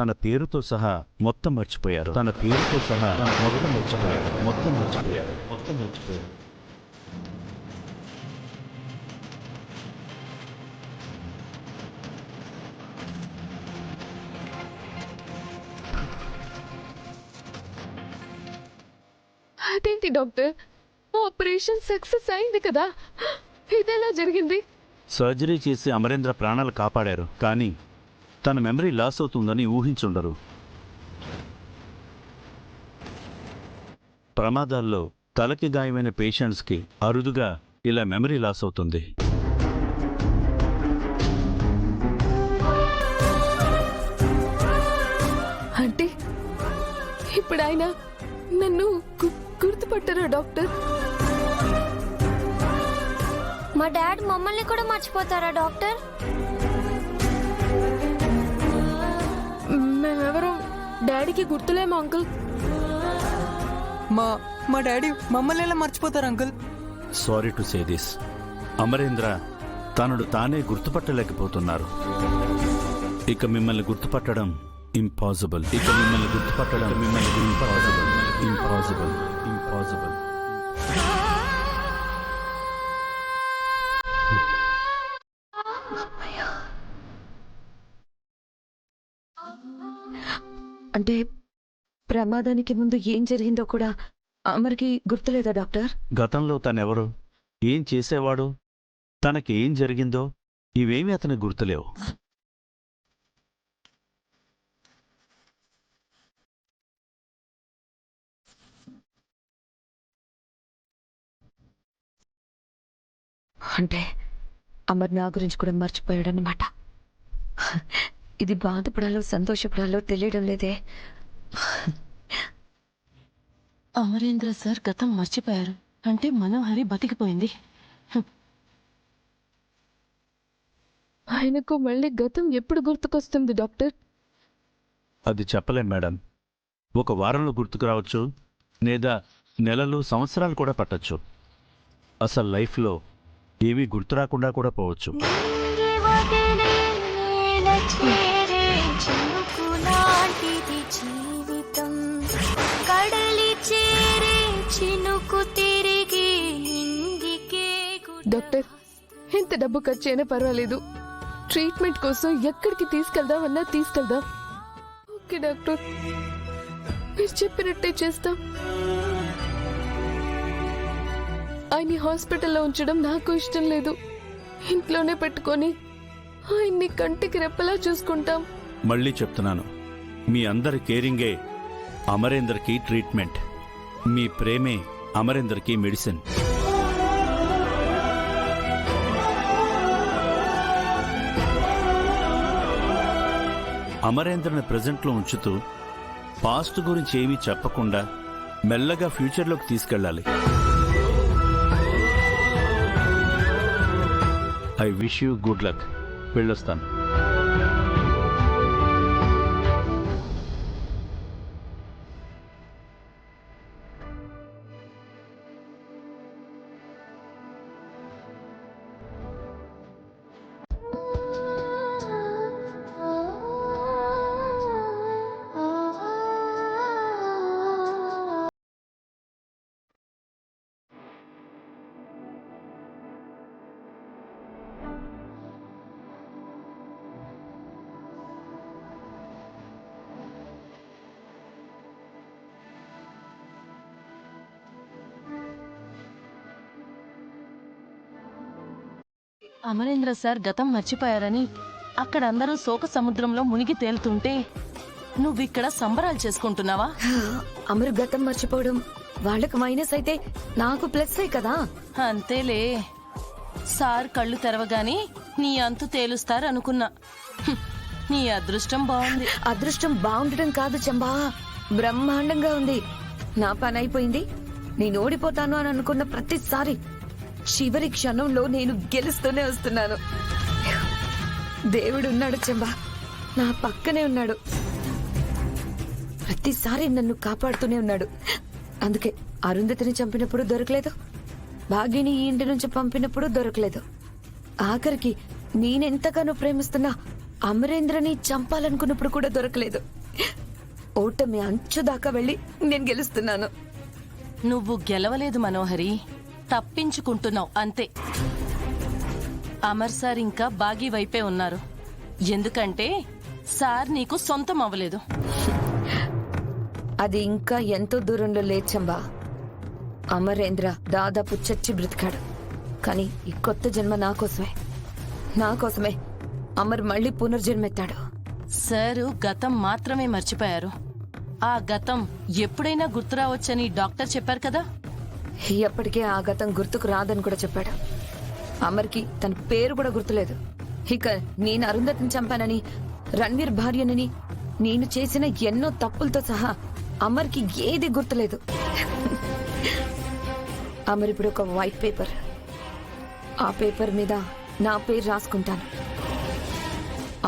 తన పేరుతో సహా మొత్తం మర్చిపోయారు. అదేంటి డాక్టర్, ఆపరేషన్ సక్సెస్ అయింది కదా, ఇదెలా జరిగింది? సర్జరీ చేసి అమరేంద్ర ప్రాణాలు కాపాడారు, కానీ తన మెమరీ లాస్ అవుతుందని ఊహించుండరు. ప్రమాదాల్లో తలకి గాయమైన పేషెంట్స్కి అరుదుగా ఇలా మెమరీ లాస్ అవుతుంది. అంటే ఇప్పుడు ఆయన నన్ను గుర్తుపట్టారా డాక్టర్? మా డాడ్ మమ్మల్ని కూడా మర్చిపోతారా డాక్టర్? మేమెవరం డాడీకి గుర్తులేమో అంకుల్. మా డాడీ మమ్మల్ని ఎలా మర్చిపోతారు uncle? Sorry to say this, Amarendra తనను తానే గుర్తుపట్టలేకపోతున్నారు. ఇక మిమ్మల్ని గుర్తుపట్టడం ఇంపాసిబుల్. ఇంపాసిబుల్. అంటే ప్రమాదానికి ముందు ఏం జరిగిందో కూడా అమర్కి గుర్తులేదా డాక్టర్? గతంలో తనెవరు, ఏం చేసేవాడు, తనకి ఏం జరిగిందో ఇవేమీ అతనికి గుర్తులేవు. అంటే అమర్ నా గురించి కూడా మర్చిపోయాడన్నమాట. ఇది బాధపడాలో సంతోషపడాలో తెలియడం లేదే. అమరేంద్ర సార్ గతం మర్చిపోయారు అంటే మనోహరి బతికిపోయింది. ఆయనకు మళ్ళీ గతం ఎప్పుడు గుర్తుకొస్తుంది డాక్టర్? అది చెప్పలేం మేడం. ఒక వారంలో గుర్తుకు రావచ్చు, లేదా నెలలు సంవత్సరాలు కూడా పట్టచ్చు. అసలు లైఫ్లో ఏమీ గుర్తు రాకుండా కూడా పోవచ్చు. డాక్టర్, ఎంత డబ్బు ఖర్చు అయినా పర్వాలేదు, ట్రీట్మెంట్ కోసం ఎక్కడికి తీసుకెళ్దామన్నా తీసుకెళ్దాం. ఓకే డాక్టర్, మీరు చెప్పినట్టే చేస్తాం. ఆయన్ని హాస్పిటల్లో ఉంచడం నాకు ఇష్టం లేదు. ఇంట్లోనే పెట్టుకొని ఆయన్ని కంటికి రెప్పలా చూసుకుంటాం. మళ్ళీ చెప్తున్నాను, మీ అందరి కేరింగే అమరేందర్కి ట్రీట్మెంట్. మీ ప్రేమే అమరేందర్కి మెడిసిన్. అమరేంద్రని ప్రెజెంట్లో ఉంచుతూ పాస్ట్ గురించి ఏమీ చెప్పకుండా మెల్లగా ఫ్యూచర్లోకి తీసుకెళ్ళాలి. I wish you good luck. వెళ్ళొస్తాను. అమరేంద్ర సార్ గతం మర్చిపోయారని అక్కడ అందరూ శోక సముద్రంలో మునిగి తేలుతుంటే నువ్విక్కడ సంబరాలు చేసుకుంటున్నావా? అమర్ గతం మర్చిపోవడం వాళ్ళకు మైనస్ అయితే నాకు ప్లస్ కదా. అంతేలే, సార్ కళ్ళు తెరవగాని నీ అంతు తేలుస్తారనుకున్నా. నీ అదృష్టం బాగుంది. అదృష్టం బాగుండటం కాదు చంబా, బ్రహ్మాండంగా ఉంది. నా పని అయిపోయింది. నేను ఓడిపోతాను అని అనుకున్న ప్రతిసారి చివరి క్షణంలో నేను గెలుస్తూనే వస్తున్నాను. దేవుడు ఉన్నాడు చంబా, నా పక్కనే ఉన్నాడు. ప్రతిసారి నన్ను కాపాడుతూనే ఉన్నాడు. అందుకే అరుంధతిని చంపినప్పుడు దొరకలేదు, భాగ్యని ఈ ఇంటి నుంచి పంపినప్పుడు దొరకలేదు, ఆఖరికి నేనెంతగానో ప్రేమిస్తున్నా అమరేంద్రని చంపాలనుకున్నప్పుడు కూడా దొరకలేదు. ఓటమి అంచు దాకా వెళ్ళి నేను గెలుస్తున్నాను. నువ్వు గెలవలేదు మనోహరి, తప్పించుకుంటున్నావు అంతే. అమర్ సార్ ఇంకా బాగీ వైపే ఉన్నారు, ఎందుకంటే సార్ నీకు సొంతం అవ్వలేదు. అది ఇంకా ఎంతో దూరంలో లేచంబా. అమరేంద్ర దాదాపు చచ్చి బ్రతికాడు, కానీ ఈ కొత్త జన్మ నా కోసమే అమర్ మళ్ళీ పునర్జన్మెత్తాడు. సారు గతం మాత్రమే మర్చిపోయారు. ఆ గతం ఎప్పుడైనా గుర్తురావచ్చని డాక్టర్ చెప్పారు కదా. ఎప్పటికే ఆ గతం గుర్తుకు రాదని కూడా చెప్పాడు. అమర్కి తన పేరు కూడా గుర్తులేదు. ఇక నేను అరుంధతిని చంపానని, రణ్వీర్ భార్యనని, నేను చేసిన ఎన్నో తప్పులతో సహా అమర్కి ఏది గుర్తులేదు. అమర్ ఇప్పుడు ఒక వైట్ పేపర్. ఆ పేపర్ మీద నా పేరు రాసుకుంటాను.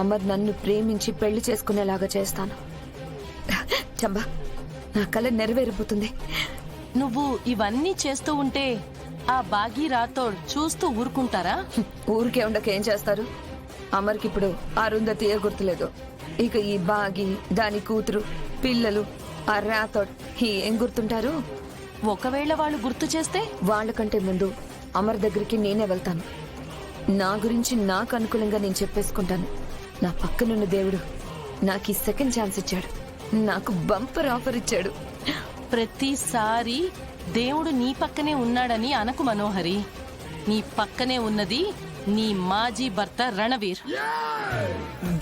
అమర్ నన్ను ప్రేమించి పెళ్లి చేసుకునేలాగా చేస్తాను. చంబా, నా కళ నెరవేరిపోతుంది. నువ్వు ఇవన్నీ చేస్తూ ఉంటే ఆ బాగీ రాథోడ్ చూస్తూ ఊరుకుంటారా? ఊరికే ఉండక ఏం చేస్తారు? అమర్కి ఇప్పుడు అరుంధతియే గుర్తులేదు. ఇక ఈ బాగి, దాని కూతురు, పిల్లలు, ఆ రాథోడ్ ఏం గుర్తుంటారు? ఒకవేళ వాళ్ళు గుర్తు చేస్తే? వాళ్ళకంటే ముందు అమర్ దగ్గరికి నేనే వెళ్తాను. నా గురించి నాకు అనుకూలంగా నేను చెప్పేసుకుంటాను. నా పక్కనున్న దేవుడు నాకు ఈ సెకండ్ ఛాన్స్ ఇచ్చాడు. నాకు బంపర్ ఆఫర్ ఇచ్చాడు. ప్రతిసారి దేవుడు నీ పక్కనే ఉన్నాడని అనకు మనోహరి. నీ పక్కనే ఉన్నది నీ మాజీ భర్త రణవీర్,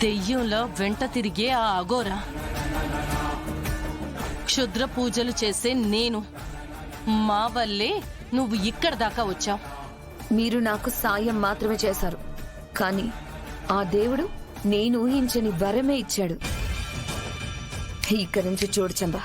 దెయ్యంలో వెంట తిరిగే ఆ అఘోరా. క్షుద్ర పూజలు చేసే నేను, మా వల్లే నువ్వు ఇక్కడ దాకా వచ్చావు. మీరు నాకు సాయం మాత్రమే చేశారు, కానీ ఆ దేవుడు నేను ఊహించని వరమే ఇచ్చాడు. ఇక్కడి నుంచి చూడు చంబా,